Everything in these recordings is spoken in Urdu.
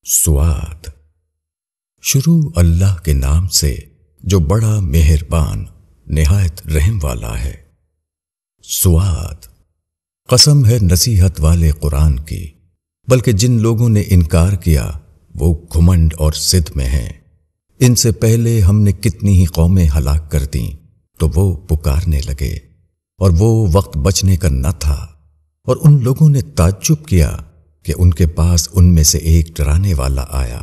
سواد۔ شروع اللہ کے نام سے جو بڑا مہربان نہایت رحم والا ہے۔ سواد، قسم ہے نصیحت والے قرآن کی، بلکہ جن لوگوں نے انکار کیا وہ گھمنڈ اور ضد میں ہیں۔ ان سے پہلے ہم نے کتنی ہی قومیں ہلاک کر دیں تو وہ پکارنے لگے، اور وہ وقت بچنے کا نہ تھا، اور ان لوگوں نے تعجب کیا کہ ان کے پاس ان میں سے ایک ڈرانے والا آیا،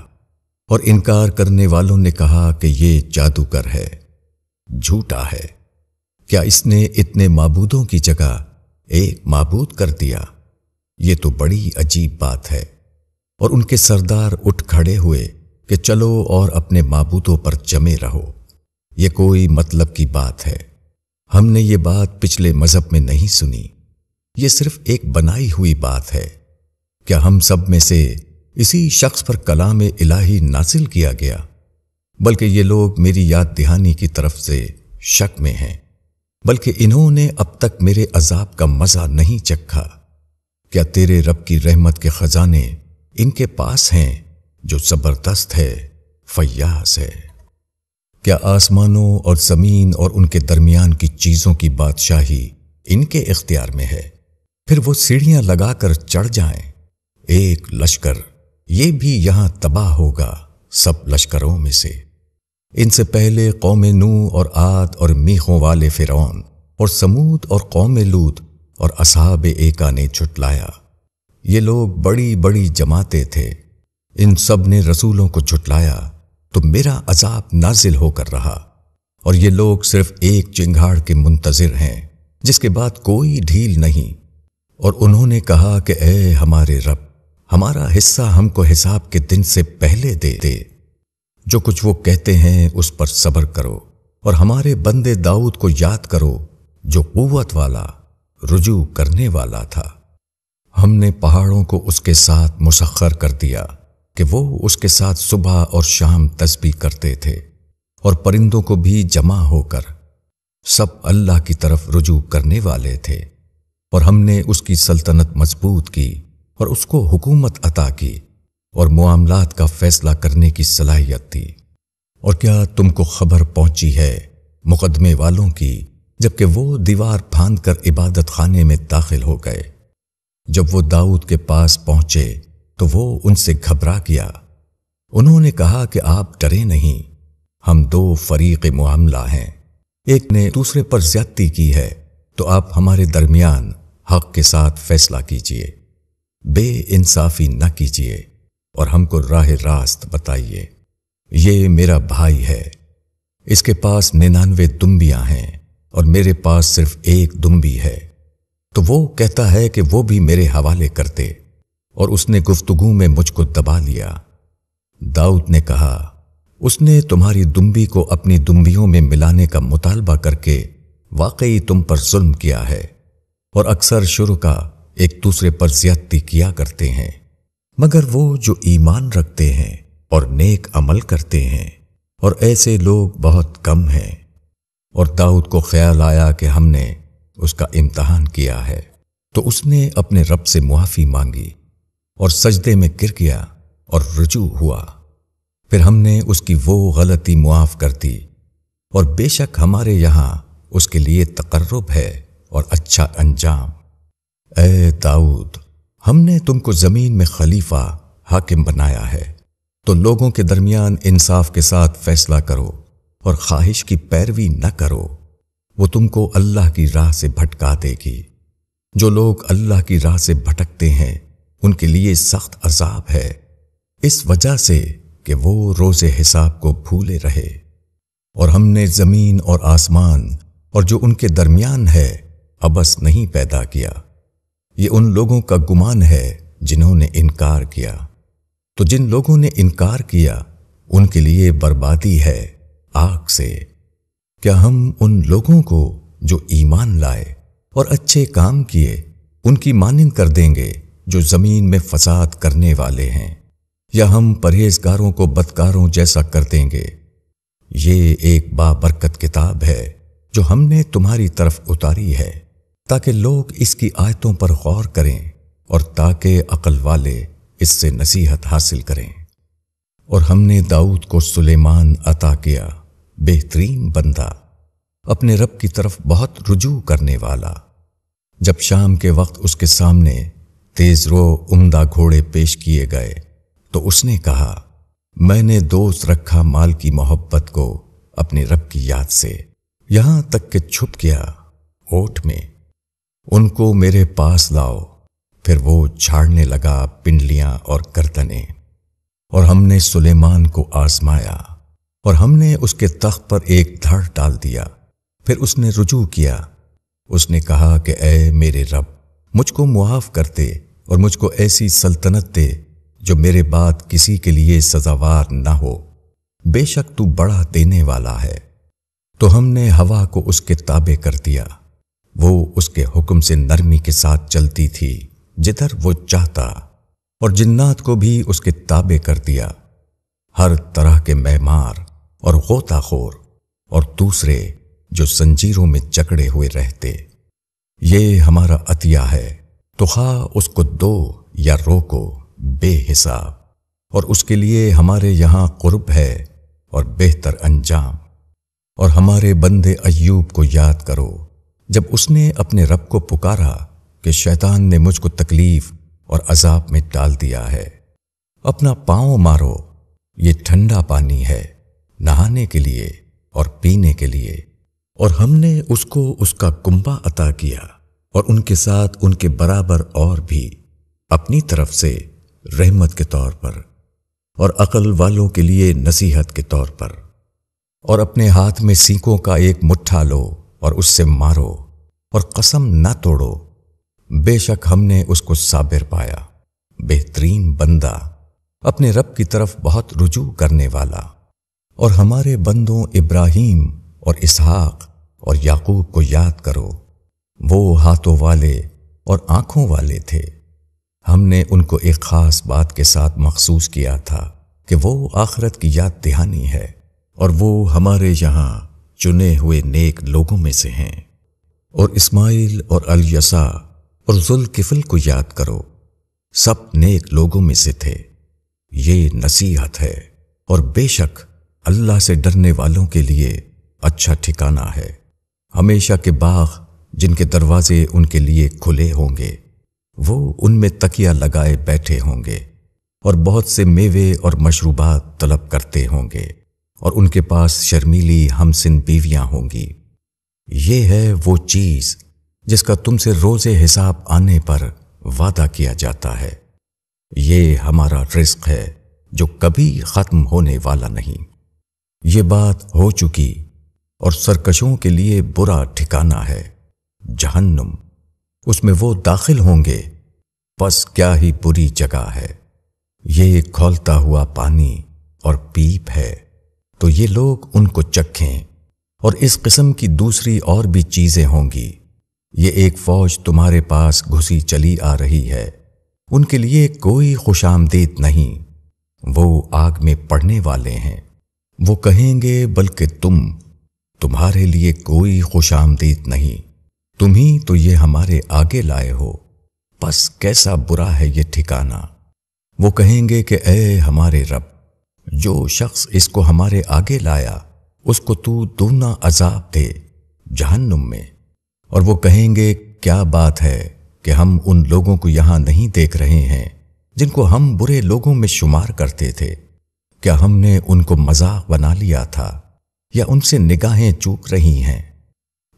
اور انکار کرنے والوں نے کہا کہ یہ جادوگر ہے، جھوٹا ہے۔ کیا اس نے اتنے معبودوں کی جگہ ایک معبود کر دیا؟ یہ تو بڑی عجیب بات ہے۔ اور ان کے سردار اٹھ کھڑے ہوئے کہ چلو اور اپنے معبودوں پر جمے رہو، یہ کوئی مطلب کی بات ہے۔ ہم نے یہ بات پچھلے مذہب میں نہیں سنی، یہ صرف ایک بنائی ہوئی بات ہے۔ کیا ہم سب میں سے اسی شخص پر کلام الہی نازل کیا گیا؟ بلکہ یہ لوگ میری یاد دہانی کی طرف سے شک میں ہیں، بلکہ انہوں نے اب تک میرے عذاب کا مزہ نہیں چکھا۔ کیا تیرے رب کی رحمت کے خزانے ان کے پاس ہیں جو زبردست ہے، فیاض ہے؟ کیا آسمانوں اور زمین اور ان کے درمیان کی چیزوں کی بادشاہی ان کے اختیار میں ہے؟ پھر وہ سیڑھیاں لگا کر چڑھ جائیں۔ ایک لشکر یہ بھی یہاں تباہ ہوگا سب لشکروں میں سے۔ ان سے پہلے قوم نوح اور عاد اور میخوں والے فرعون اور سمود اور قوم لوط اور اصحاب ایکا نے جھٹلایا۔ یہ لوگ بڑی بڑی جماعتیں تھے، ان سب نے رسولوں کو جھٹلایا تو میرا عذاب نازل ہو کر رہا، اور یہ لوگ صرف ایک چنگھاڑ کے منتظر ہیں جس کے بعد کوئی ڈھیل نہیں۔ اور انہوں نے کہا کہ اے ہمارے رب، ہمارا حصہ ہم کو حساب کے دن سے پہلے دے دے۔ جو کچھ وہ کہتے ہیں اس پر صبر کرو، اور ہمارے بندے داؤد کو یاد کرو جو قوت والا، رجوع کرنے والا تھا۔ ہم نے پہاڑوں کو اس کے ساتھ مسخر کر دیا کہ وہ اس کے ساتھ صبح اور شام تسبیح کرتے تھے، اور پرندوں کو بھی جمع ہو کر سب اللہ کی طرف رجوع کرنے والے تھے۔ اور ہم نے اس کی سلطنت مضبوط کی اور اس کو حکومت عطا کی اور معاملات کا فیصلہ کرنے کی صلاحیت دی۔ اور کیا تم کو خبر پہنچی ہے مقدمے والوں کی، جبکہ وہ دیوار پھاند کر عبادت خانے میں داخل ہو گئے؟ جب وہ داؤد کے پاس پہنچے تو وہ ان سے گھبرا گیا۔ انہوں نے کہا کہ آپ ڈرے نہیں، ہم دو فریق معاملہ ہیں، ایک نے دوسرے پر زیادتی کی ہے، تو آپ ہمارے درمیان حق کے ساتھ فیصلہ کیجئے، بے انصافی نہ کیجئے، اور ہم کو راہ راست بتائیے۔ یہ میرا بھائی ہے، اس کے پاس 99 دمبیاں ہیں اور میرے پاس صرف ایک دمبی ہے، تو وہ کہتا ہے کہ وہ بھی میرے حوالے کرتے، اور اس نے گفتگو میں مجھ کو دبا لیا۔ داؤد نے کہا، اس نے تمہاری دمبی کو اپنی دمبیوں میں ملانے کا مطالبہ کر کے واقعی تم پر ظلم کیا ہے، اور اکثر شرکا ایک دوسرے پر زیادتی کیا کرتے ہیں، مگر وہ جو ایمان رکھتے ہیں اور نیک عمل کرتے ہیں، اور ایسے لوگ بہت کم ہیں۔ اور داؤد کو خیال آیا کہ ہم نے اس کا امتحان کیا ہے، تو اس نے اپنے رب سے معافی مانگی اور سجدے میں گر گیا اور رجوع ہوا۔ پھر ہم نے اس کی وہ غلطی معاف کر دی، اور بے شک ہمارے یہاں اس کے لیے تقرب ہے اور اچھا انجام۔ اے داؤد، ہم نے تم کو زمین میں خلیفہ حاکم بنایا ہے، تو لوگوں کے درمیان انصاف کے ساتھ فیصلہ کرو اور خواہش کی پیروی نہ کرو، وہ تم کو اللہ کی راہ سے بھٹکا دے گی۔ جو لوگ اللہ کی راہ سے بھٹکتے ہیں ان کے لیے سخت عذاب ہے، اس وجہ سے کہ وہ روز حساب کو بھولے رہے۔ اور ہم نے زمین اور آسمان اور جو ان کے درمیان ہے عبث نہیں پیدا کیا، یہ ان لوگوں کا گمان ہے جنہوں نے انکار کیا۔ تو جن لوگوں نے انکار کیا ان کے لیے بربادی ہے آگ سے۔ کیا ہم ان لوگوں کو جو ایمان لائے اور اچھے کام کیے ان کی مانند کر دیں گے جو زمین میں فساد کرنے والے ہیں، یا ہم پرہیزگاروں کو بدکاروں جیسا کر دیں گے؟ یہ ایک بابرکت کتاب ہے جو ہم نے تمہاری طرف اتاری ہے، تاکہ لوگ اس کی آیتوں پر غور کریں اور تاکہ عقل والے اس سے نصیحت حاصل کریں۔ اور ہم نے داؤد کو سلیمان عطا کیا، بہترین بندہ، اپنے رب کی طرف بہت رجوع کرنے والا۔ جب شام کے وقت اس کے سامنے تیز رو عمدہ گھوڑے پیش کیے گئے تو اس نے کہا، میں نے دوست رکھا مال کی محبت کو اپنے رب کی یاد سے، یہاں تک کہ چھپ گیا اوٹ میں۔ ان کو میرے پاس لاؤ۔ پھر وہ جھاڑنے لگا پنڈلیاں اور گردنیں۔ اور ہم نے سلیمان کو آزمایا اور ہم نے اس کے تخت پر ایک دھڑ ڈال دیا۔ پھر اس نے رجوع کیا، اس نے کہا کہ اے میرے رب، مجھ کو معاف کر دے اور مجھ کو ایسی سلطنت دے جو میرے بعد کسی کے لیے سزاوار نہ ہو، بے شک تو بڑا دینے والا ہے۔ تو ہم نے ہوا کو اس کے تابع کر دیا، وہ اس کے حکم سے نرمی کے ساتھ چلتی تھی جدھر وہ چاہتا، اور جنات کو بھی اس کے تابع کر دیا، ہر طرح کے معمار اور غوطہ خور اور دوسرے جو زنجیروں میں جکڑے ہوئے رہتے۔ یہ ہمارا عطیہ ہے، تو خواہ اس کو دو یا روکو بے حساب، اور اس کے لیے ہمارے یہاں قرب ہے اور بہتر انجام۔ اور ہمارے بندے ایوب کو یاد کرو، جب اس نے اپنے رب کو پکارا کہ شیطان نے مجھ کو تکلیف اور عذاب میں ڈال دیا ہے، اپنا پاؤں مارو، یہ ٹھنڈا پانی ہے نہانے کے لیے اور پینے کے لیے۔ اور ہم نے اس کو اس کا کنبہ عطا کیا، اور ان کے ساتھ ان کے برابر اور بھی، اپنی طرف سے رحمت کے طور پر اور عقل والوں کے لیے نصیحت کے طور پر۔ اور اپنے ہاتھ میں سینکوں کا ایک مٹھا لو اور اس سے مارو، اور قسم نہ توڑو، بے شک ہم نے اس کو صابر پایا، بہترین بندہ، اپنے رب کی طرف بہت رجوع کرنے والا۔ اور ہمارے بندوں ابراہیم اور اسحاق اور یعقوب کو یاد کرو، وہ ہاتھوں والے اور آنکھوں والے تھے۔ ہم نے ان کو ایک خاص بات کے ساتھ مخصوص کیا تھا کہ وہ آخرت کی یاد دہانی ہے، اور وہ ہمارے یہاں چنے ہوئے نیک لوگوں میں سے ہیں۔ اور اسماعیل اور الیسع اور ذوالکفل کو یاد کرو، سب نیک لوگوں میں سے تھے۔ یہ نصیحت ہے، اور بے شک اللہ سے ڈرنے والوں کے لیے اچھا ٹھکانہ ہے۔ ہمیشہ کے باغ جن کے دروازے ان کے لیے کھلے ہوں گے، وہ ان میں تکیہ لگائے بیٹھے ہوں گے، اور بہت سے میوے اور مشروبات طلب کرتے ہوں گے، اور ان کے پاس شرمیلی ہمسن بیویاں ہوں گی۔ یہ ہے وہ چیز جس کا تم سے روز حساب آنے پر وعدہ کیا جاتا ہے۔ یہ ہمارا رزق ہے جو کبھی ختم ہونے والا نہیں۔ یہ بات ہو چکی، اور سرکشوں کے لیے برا ٹھکانہ ہے جہنم، اس میں وہ داخل ہوں گے، بس کیا ہی بری جگہ ہے۔ یہ کھولتا ہوا پانی اور پیپ ہے، تو یہ لوگ ان کو چکھیں۔ اور اس قسم کی دوسری اور بھی چیزیں ہوں گی۔ یہ ایک فوج تمہارے پاس گھسی چلی آ رہی ہے، ان کے لیے کوئی خوش آمدید نہیں، وہ آگ میں پڑنے والے ہیں۔ وہ کہیں گے بلکہ تمہارے لیے کوئی خوش آمدید نہیں، تم ہی تو یہ ہمارے آگے لائے ہو، بس کیسا برا ہے یہ ٹھکانہ۔ وہ کہیں گے کہ اے ہمارے رب، جو شخص اس کو ہمارے آگے لایا اس کو تو دونا عذاب دے جہنم میں۔ اور وہ کہیں گے کیا بات ہے کہ ہم ان لوگوں کو یہاں نہیں دیکھ رہے ہیں جن کو ہم برے لوگوں میں شمار کرتے تھے؟ کیا ہم نے ان کو مذاق بنا لیا تھا، یا ان سے نگاہیں چوک رہی ہیں؟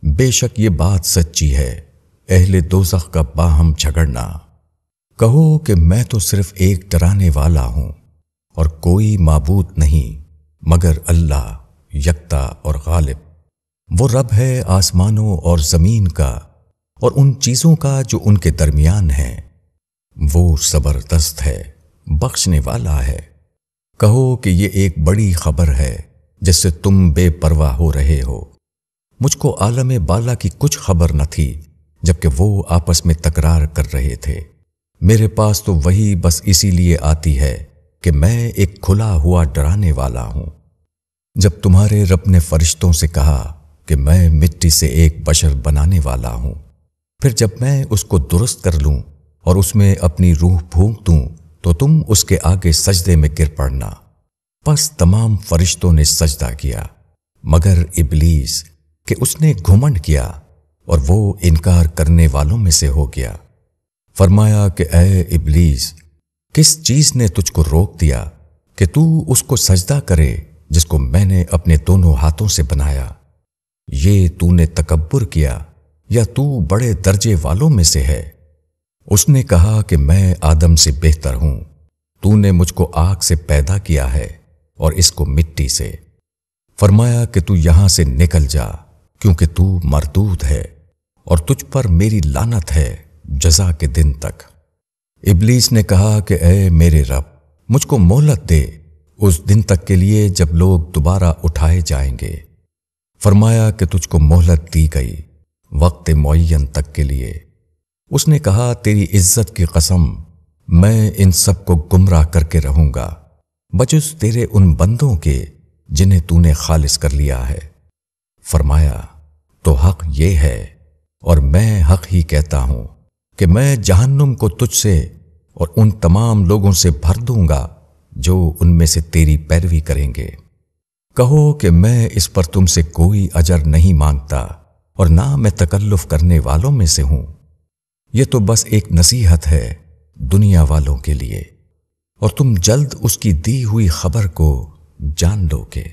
بے شک یہ بات سچی ہے، اہل دوزخ کا باہم جھگڑنا۔ کہو کہ میں تو صرف ایک ڈرانے والا ہوں، اور کوئی معبود نہیں مگر اللہ یکتا اور غالب۔ وہ رب ہے آسمانوں اور زمین کا اور ان چیزوں کا جو ان کے درمیان ہیں، وہ زبردست ہے، بخشنے والا ہے۔ کہو کہ یہ ایک بڑی خبر ہے جس سے تم بے پرواہ ہو رہے ہو۔ مجھ کو عالم بالا کی کچھ خبر نہ تھی جبکہ وہ آپس میں تکرار کر رہے تھے۔ میرے پاس تو وہی بس اسی لیے آتی ہے کہ میں ایک کھلا ہوا ڈرانے والا ہوں۔ جب تمہارے رب نے فرشتوں سے کہا کہ میں مٹی سے ایک بشر بنانے والا ہوں، پھر جب میں اس کو درست کر لوں اور اس میں اپنی روح پھونک دوں تو تم اس کے آگے سجدے میں گر پڑنا۔ پس تمام فرشتوں نے سجدہ کیا مگر ابلیس کہ اس نے گھمنڈ کیا اور وہ انکار کرنے والوں میں سے ہو گیا۔ فرمایا کہ اے ابلیس، کس چیز نے تجھ کو روک دیا کہ تو اس کو سجدہ کرے جس کو میں نے اپنے دونوں ہاتھوں سے بنایا؟ یہ تو نے تکبر کیا یا تو بڑے درجے والوں میں سے ہے؟ اس نے کہا کہ میں آدم سے بہتر ہوں، تو نے مجھ کو آگ سے پیدا کیا ہے اور اس کو مٹی سے۔ فرمایا کہ تو یہاں سے نکل جا کیونکہ تو مردود ہے اور تجھ پر میری لعنت ہے جزا کے دن تک۔ ابلیس نے کہا کہ اے میرے رب، مجھ کو مہلت دے اس دن تک کے لیے جب لوگ دوبارہ اٹھائے جائیں گے۔ فرمایا کہ تجھ کو مہلت دی گئی وقت معین تک کے لیے۔ اس نے کہا تیری عزت کی قسم، میں ان سب کو گمراہ کر کے رہوں گا بجز تیرے ان بندوں کے جنہیں تو نے خالص کر لیا ہے۔ فرمایا تو حق یہ ہے اور میں حق ہی کہتا ہوں کہ میں جہنم کو تجھ سے اور ان تمام لوگوں سے بھر دوں گا جو ان میں سے تیری پیروی کریں گے۔ کہو کہ میں اس پر تم سے کوئی اجر نہیں مانگتا اور نہ میں تکلف کرنے والوں میں سے ہوں، یہ تو بس ایک نصیحت ہے دنیا والوں کے لیے، اور تم جلد اس کی دی ہوئی خبر کو جان لو گے۔